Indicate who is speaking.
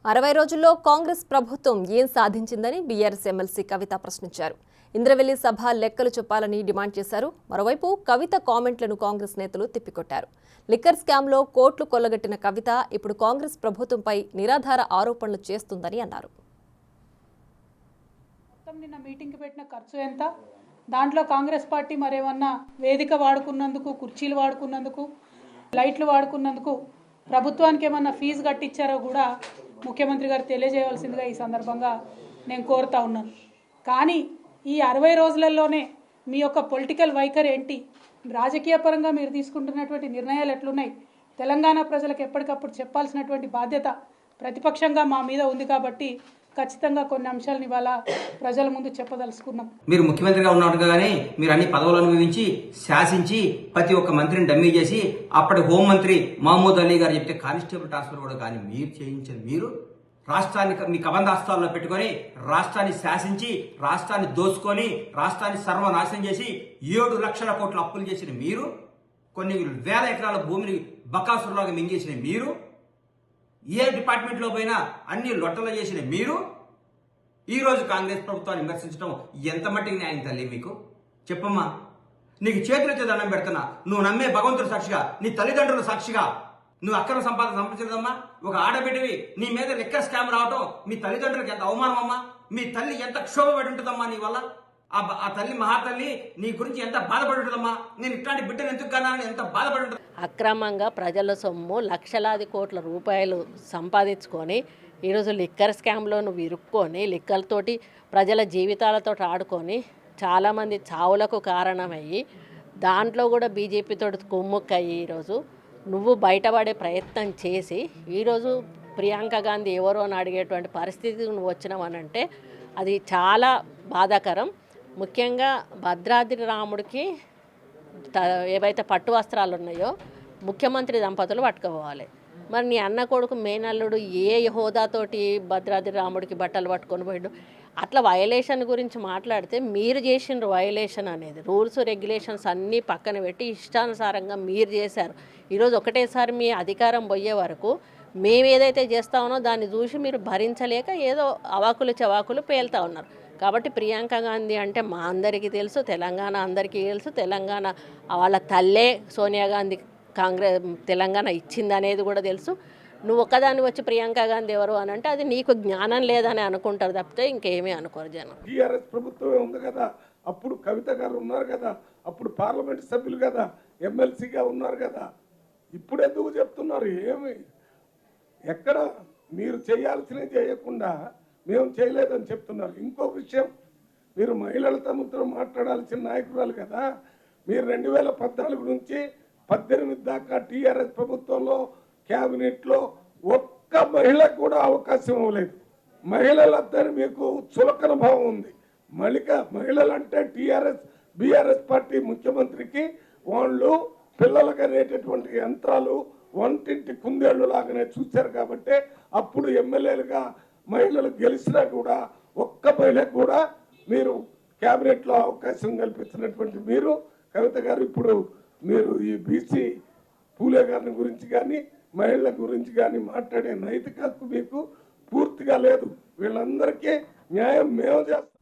Speaker 1: 60 రోజుల్లో కాంగ్రెస్ ప్రభుత్వం ఏం సాధించిందని బీఆర్ఎస్ ఎమ్మెల్సీ కవిత ప్రశ్నించారు. ఇంద్రవెల్లి సభ లెక్కలు చెప్పాలని డిమాండ్ చేశారు. మరోవైపు కవిత కామెంట్లను కాంగ్రెస్ నేతలు తిప్పికొట్టారు. లిక్కర్ స్కామ్లో కోట్లు కొల్లగట్టిన కవిత ఇప్పుడు కాంగ్రెస్ ప్రభుత్వంపై నిరాధార ఆరోపణలు చేస్తుందని అన్నారు.
Speaker 2: నిన్న మీటింగ్కి పెట్టిన ఖర్చు ఎంత? దాంట్లో కాంగ్రెస్ పార్టీ మరేమన్నా వేదిక వాడుకున్నందుకు, కుర్చీలు వాడుకున్నందుకు, లైట్లు వాడుకున్నందుకు ప్రభుత్వానికి ఏమన్నా ఫీజు కట్టించారో కూడా ముఖ్యమంత్రి గారు తెలియజేయవలసిందిగా ఈ సందర్భంగా నేను కోరుతా ఉన్నాను. కానీ ఈ 60 రోజులలోనే మీ యొక్క పొలిటికల్ వైఖరి ఏంటి, రాజకీయ పరంగా మీరు తీసుకుంటున్నటువంటి నిర్ణయాలు ఎట్లున్నాయి, తెలంగాణ ప్రజలకు ఎప్పటికప్పుడు చెప్పాల్సినటువంటి బాధ్యత ప్రతిపక్షంగా మా మీద ఉంది. కాబట్టి ఖచ్చితంగా కొన్ని అంశాలను ఇవాళ ప్రజల ముందు చెప్పదలుచుకున్నాం.
Speaker 3: మీరు ముఖ్యమంత్రిగా ఉన్నట్టుగానే మీరు అన్ని పదవులు అనుభవించి శాసించి ప్రతి ఒక్క మంత్రిని డమ్మీ చేసి అప్పటి హోంమంత్రి మహమూద్ అలీ గారు చెప్తే కానిస్టేబుల్ ట్రాన్స్ఫర్ కూడా కానీ మీరు చేయించారు. మీరు రాష్ట్రాన్ని మీ కబంధాస్తాల్లో పెట్టుకొని రాష్ట్రాన్ని శాసించి రాష్ట్రాన్ని దోచుకొని రాష్ట్రాన్ని సర్వనాశనం చేసి 7 లక్షల కోట్ల అప్పులు చేసిన మీరు, కొన్ని వేల ఎకరాల భూమిని బకాసురులాగా మింగేసిన మీరు, ఏ డిపార్ట్మెంట్లో పోయినా అన్ని లొట్టలు చేసిన మీరు ఈరోజు కాంగ్రెస్ ప్రభుత్వాన్ని విమర్శించడం ఎంత మట్టికి న్యాయం తల్లి? మీకు చెప్పమ్మా. నీకు చేతులైతే దండం పెడుతున్నా, నువ్వు నమ్మే భగవంతుడు సాక్షిగా, నీ తల్లిదండ్రుల సాక్షిగా నువ్వు అక్రమ సంపాదన సంపాదించదమ్మా. ఒక ఆడబిడ్డవి నీ మీద లిక్కర్ స్కామ్ రావటం మీ తల్లిదండ్రులకు ఎంత అవమానం అమ్మా. మీ తల్లి ఎంత క్షోభపడి ఉంటుందమ్మా నీ వల్ల. ఆ తల్లి మహాతల్లి నీ గురించి ఎంత బాధపడి ఉంటుందమ్మా. నేను ఇట్లాంటి బిడ్డను ఎందుకు కన్నానని ఎంత బాధపడి ఉంటుంది.
Speaker 4: అక్రమంగా ప్రజల సొమ్ము లక్షలాది కోట్ల రూపాయలు సంపాదించుకొని ఈరోజు లిక్కర్ స్కామ్లో నువ్వు ఇరుక్కొని లిక్కర్తోటి ప్రజల జీవితాలతో ఆడుకొని చాలామంది చావులకు కారణమయ్యి దాంట్లో కూడా బీజేపీతో కుమ్ముక్కయ్యి ఈరోజు నువ్వు బయటపడే ప్రయత్నం చేసి ఈరోజు ప్రియాంక గాంధీ ఎవరో అని అడిగేటువంటి పరిస్థితికి నువ్వు వచ్చినావనంటే అది చాలా బాధాకరం. ముఖ్యంగా భద్రాద్రి రాముడికి ఏవైతే పట్టు వస్త్రాలు ఉన్నాయో ముఖ్యమంత్రి దంపతులు పట్టుకోవాలి. మరి నీ అన్న కొడుకు మేనల్లుడు ఏ హోదాతోటి భద్రాద్రి రాముడికి బట్టలు పట్టుకొని పోయిండు? అట్లా వయలేషన్ గురించి మాట్లాడితే మీరు చేసిన వయలేషన్ అనేది రూల్స్ రెగ్యులేషన్స్ అన్నీ పక్కన పెట్టి ఇష్టానుసారంగా మీరు చేశారు. ఈరోజు ఒకటేసారి మీ అధికారం పోయే వరకు మేము ఏదైతే చేస్తామో దాన్ని చూసి మీరు భరించలేక ఏదో అవాకులు చవాకులు పేలుతూ ఉన్నారు. కాబట్టి ప్రియాంక గాంధీ అంటే మా అందరికీ తెలుసు, తెలంగాణ అందరికీ తెలుసు. తెలంగాణ వాళ్ళ తల్లే సోనియా గాంధీ తెలంగాణ ఇచ్చింది అనేది కూడా తెలుసు. నువ్వు ఒక్కదాన్ని వచ్చి ప్రియాంక గాంధీ ఎవరు అని అంటే అది నీకు జ్ఞానం లేదని అనుకుంటారు తప్పితే ఇంకేమీ అనుకోరు జనం.
Speaker 5: టీఆర్ఎస్ ప్రభుత్వమే ఉంది కదా, అప్పుడు కవిత గారు ఉన్నారు కదా, అప్పుడు పార్లమెంట్ సభ్యులు కదా, ఎమ్మెల్సీగా ఉన్నారు కదా, ఇప్పుడు ఎందుకు చెప్తున్నారు? ఏమి ఎక్కడ మీరు చేయాల్సినవి చేయకుండా మేము చేయలేదని చెప్తున్నారు. ఇంకో విషయం, మీరు మహిళలతో మాట్లాడాల్సిన నాయకురాలు కదా. మీరు 2014 నుంచి 18 దాకా టీఆర్ఎస్ ప్రభుత్వంలో క్యాబినెట్లో ఒక్క మహిళకు కూడా అవకాశం ఇవ్వలేదు. మహిళలందరూ మీకు చులకన భావం ఉంది. మహిళలంటే టీఆర్ఎస్ బీఆర్ఎస్ పార్టీ ముఖ్యమంత్రికి వాళ్ళు పిల్లలకు అనేటటువంటి యంత్రాలు వంటింటి కుందేళ్లు లాగానే చూశారు. కాబట్టి అప్పుడు ఎమ్మెల్యేలుగా మహిళలు గెలిచినా కూడా ఒక్క మహిళకు కూడా మీరు క్యాబినెట్లో అవకాశం కల్పించినటువంటి మీరు కవిత గారు, ఇప్పుడు మీరు ఈ బీసీ పూలే గారిని గురించి కానీ మహిళల గురించి కానీ మాట్లాడే నైతిక హక్కు మీకు పూర్తిగా లేదు. వీళ్ళందరికీ న్యాయం మేము చేస్తాం.